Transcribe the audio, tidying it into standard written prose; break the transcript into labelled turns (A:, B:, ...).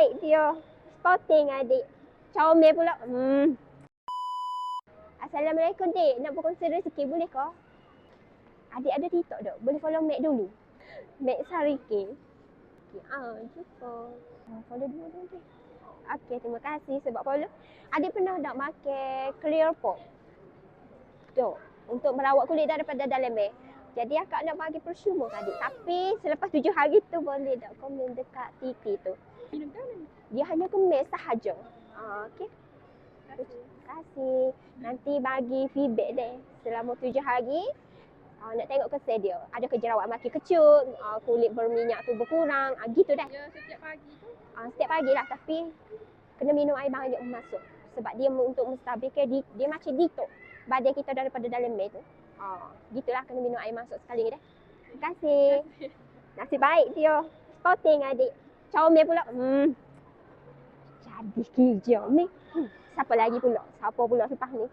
A: baik dia. Sporting adik. Comel pula. Assalamualaikum dik. Nak berkongsi rezeki boleh ke? Adik ada TikTok tak? Boleh follow Mac dulu. Mac Sarike. Jumpa. Follow dulu dik. Okey, terima kasih sebab follow. Adik pernah tak makan clear pop? Tu, untuk merawat kulit daripada dalam Jadi akak nak bagi percuma kat adik. Tapi selepas 7 hari tu boleh tak komen dekat TV tu. Dia hanya kemis sahaja. Okey. Terima kasih. Nanti bagi feedback deh. Selama 7 hari nak tengok kesel dia. Ada ke jerawat makin kecut, kulit berminyak tu berkurang, gitu dah.
B: Ya, setiap pagi tu?
A: Setiap pagi lah, tapi kena minum air banyak masuk. Sebab dia untuk menstabilkan, dia macam detox badan kita daripada dalam tu. Gitulah, kena minum air masuk sekali dah. Terima kasih. Nasib baik dia. Sporting adik. Comel pula. Jadi kijau ni. Siapa lagi pula? Siapa pula lepas ni?